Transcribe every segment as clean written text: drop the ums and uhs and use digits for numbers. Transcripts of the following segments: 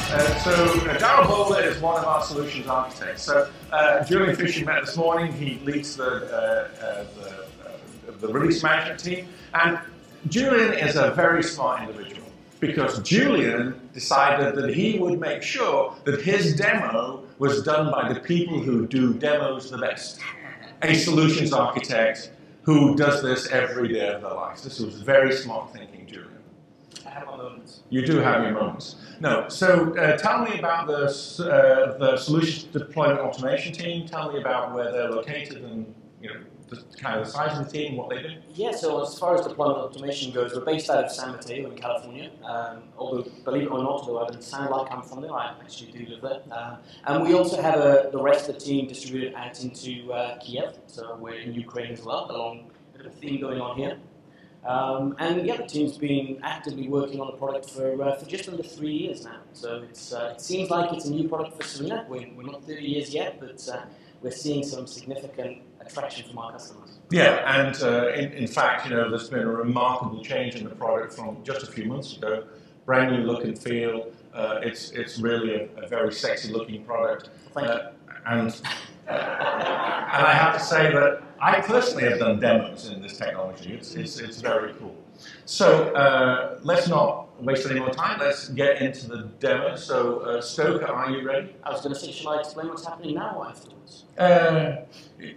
Darryl Bowler is one of our solutions architects. So Julian Fisher met this morning. He leads the release management team. And Julian is a very smart individual because Julian decided that he would make sure that his demo was done by the people who do demos the best. A solutions architect who does this every day of their lives. This was very smart thinking, Julian. I have my moments. You do have your moments. No, so tell me about the solutions deployment automation team. Tell me about where they're located and the kind of the size of the team, what they do. Yeah, so as far as deployment automation goes, we're based out of San Mateo in California. Although, believe it or not, though I don't sound like I'm from there, I actually do live there. And we also have the rest of the team distributed out into Kiev, so we're in Ukraine as well, along a bit of a theme going on here. And yeah, the team's been actively working on the product for just under 3 years now. So it seems like it's a new product for Serena. We're not 30 years yet, but we're seeing some significant attraction from our customers. Yeah, and in fact, there's been a remarkable change in the product from just a few months ago. Brand new look and feel. It's really a very sexy looking product. Thank you. And I have to say that I personally have done demos in this technology. It's very cool. So let's not waste any more time. Let's get into the demo. So Stoker, are you ready? I was going to say, shall I explain what's happening now or afterwards?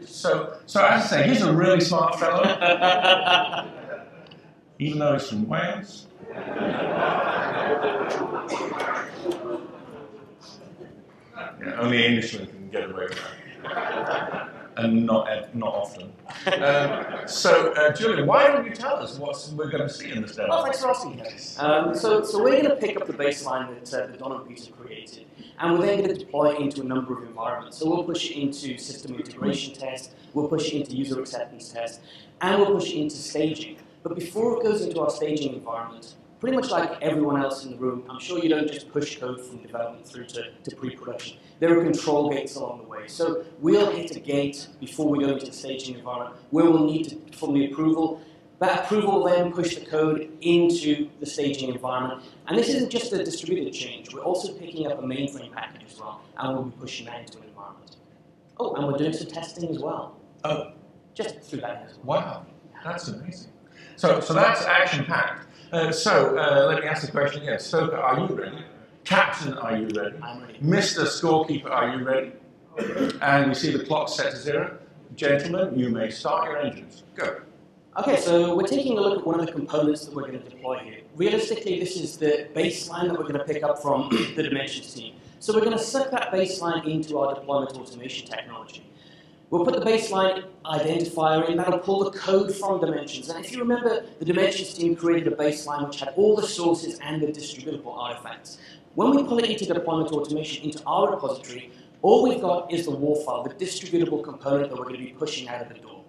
So as I say, he's a really smart fellow. Even though he's from Wales. Yeah, only Englishmen can get away with that. And not often. Julian, why don't you tell us what we're going to see in this demo? Well, thanks for asking, guys. So we're going to pick up the baseline that Don and Peter created, and we're then going to deploy it into a number of environments. So we'll push it into system integration test, we'll push it into user acceptance test, and we'll push it into staging. But before it goes into our staging environment, pretty much like everyone else in the room, I'm sure you don't just push code from development through to pre-production. There are control gates along the way. So we'll hit a gate before we go into the staging environment where we'll need to perform the approval. That approval will then push the code into the staging environment. And this isn't just a distributed change. We're also picking up a mainframe package as well, and we'll be pushing that into an environment. Oh, and we're doing some testing as well. Oh. Just through that as well. Wow, that's amazing. So that's action-packed. Let me ask the question again. Stoker, are you ready? Captain, are you ready? I'm ready. Mr. Scorekeeper, are you ready? And we see the clock set to 0. Gentlemen, you may start your engines. Go. Okay, so we're taking a look at one of the components that we're going to deploy here. Realistically, this is the baseline that we're going to pick up from the Dimensions team. So we're going to suck that baseline into our deployment automation technology. We'll put the baseline identifier in, that'll pull the code from Dimensions. And if you remember, the Dimensions team created a baseline which had all the sources and the distributable artifacts. When we pull it into deployment automation, into our repository, all we've got is the WAR file, the distributable component that we're going to be pushing out of the door.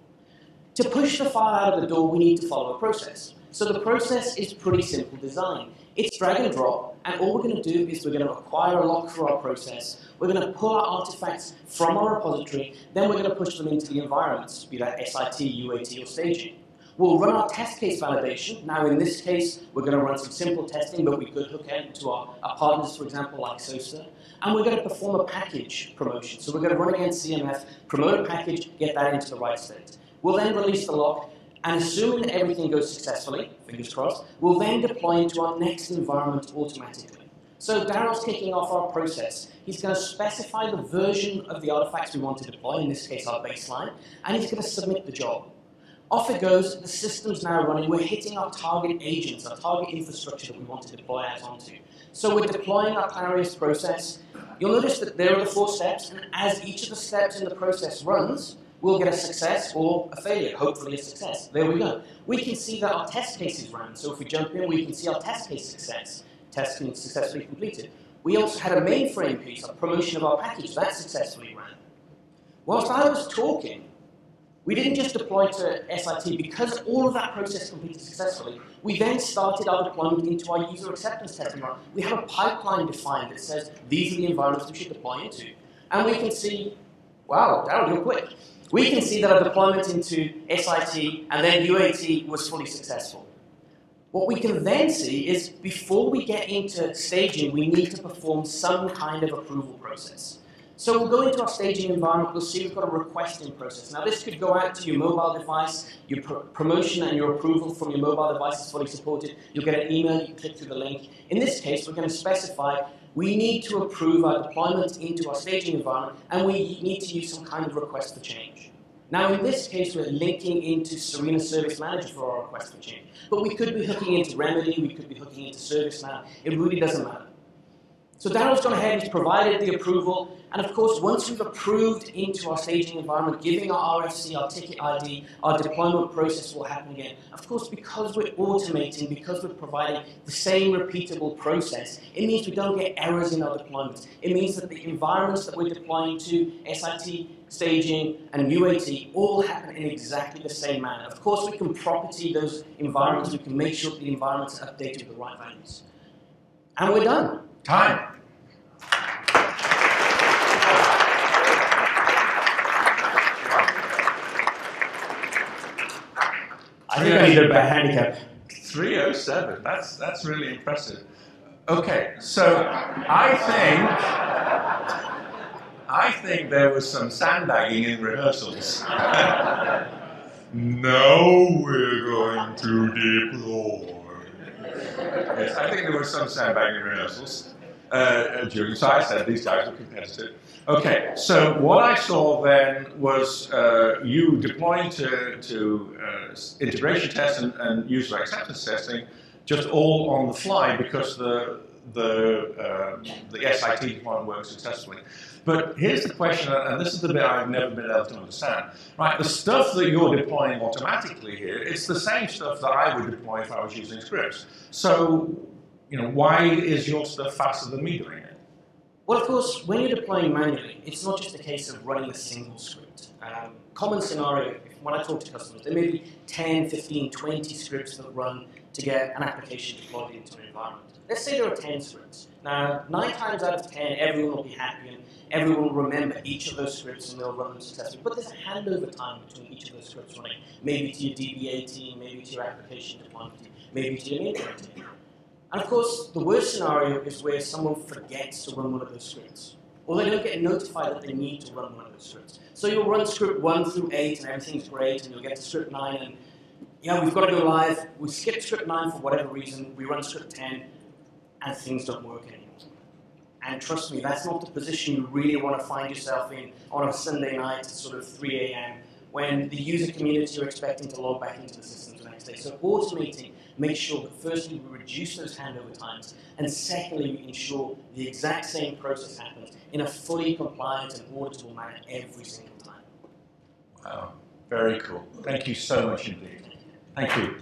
To push the file out of the door, we need to follow a process. So the process is pretty simple design. It's drag and drop, and all we're going to do is we're going to acquire a lock for our process. We're going to pull our artifacts from our repository, then we're going to push them into the environments, be that SIT, UAT, or staging. We'll run our test case validation. Now, in this case, we're going to run some simple testing, but we could hook into our partners, for example, like SOSA. And we're going to perform a package promotion. So we're going to run against CMF, promote a package, get that into the right state. We'll then release the lock, and assuming that everything goes successfully, fingers crossed, we'll then deploy into our next environment automatically. So Darryl's kicking off our process. He's going to specify the version of the artifacts we want to deploy, in this case our baseline, and he's going to submit the job. Off it goes, the system's now running, we're hitting our target agents, our target infrastructure that we want to deploy out onto. So we're deploying our Clarius process. You'll notice that there are the 4 steps, and as each of the steps in the process runs, we'll get a success or a failure, hopefully a success. There we go. We can see that our test cases ran, so if we jump in, we can see our test case success. Test successfully completed. We also had a mainframe piece, a promotion of our package, that successfully ran. Whilst I was talking, we didn't just deploy to SIT. Because all of that process completed successfully, we then started our deployment into our user acceptance testing environment. We have a pipeline defined that says these are the environments we should deploy into. And we can see, wow, Darryl, you're quick. We can see that our deployment into SIT and then UAT was fully successful. What we can then see is before we get into staging, we need to perform some kind of approval process. So we'll go into our staging environment, we'll see we've got a requesting process. Now this could go out to your mobile device, your promotion and your approval from your mobile device is fully supported. You'll get an email, you can click through the link. In this case, we're going to specify we need to approve our deployment into our staging environment, and we need to use some kind of request for change. Now in this case, we're linking into Serena Service Manager for our request for change. But we could be hooking into Remedy, we could be hooking into ServiceNow. It really doesn't matter. So Daryl's gone ahead, he's provided the approval, and of course, once we've approved into our staging environment, giving our RFC, our ticket ID, our deployment process will happen again. Of course, because we're automating, because we're providing the same repeatable process, it means we don't get errors in our deployments. It means that the environments that we're deploying to, SIT, staging, and UAT, all happen in exactly the same manner. Of course, we can property those environments, we can make sure that the environments are updated with the right values. And we're done. Time. I think I need a bad handicap. 307. That's really impressive. Okay, so I think there was some sandbagging in rehearsals. Now we're going to deploy. Yes, I think there was some sandbagging in rehearsals during. So I said these guys were competitive. Okay, so what I saw then was you deploying to integration tests and user acceptance testing, just all on the fly because the SIT deployment worked successfully. But here's the question, and this is the bit I've never been able to understand. Right, the stuff that you're deploying automatically here, it's the same stuff that I would deploy if I was using scripts. So, you know, why is your stuff faster than me doing it? Well, of course, when you're deploying manually, it's not just a case of running a single script. Common scenario, when I talk to customers, there may be 10, 15, 20 scripts that run to get an application deployed into an environment. Let's say there are 10 scripts. Now, 9 times out of 10, everyone will be happy and everyone will remember each of those scripts and they'll run them successfully. But there's a handover time between each of those scripts running. Maybe to your DBA team, maybe to your application deployment team, maybe to your mainframe team. And of course, the worst scenario is where someone forgets to run one of those scripts, or they don't get notified that they need to run one of those scripts. So you'll run script 1 through 8 and everything's great, and you'll get to script 9 and, yeah, we've got to go live. We skip script 9 for whatever reason, we run script 10, and things don't work anymore. And trust me, that's not the position you really want to find yourself in on a Sunday night at sort of 3 a.m. when the user community are expecting to log back into the system the next day. So automating makes sure that firstly we reduce those handover times, and secondly we ensure the exact same process happens in a fully compliant and auditable manner every single time. Wow, very cool. Thank you so much indeed. Thank you.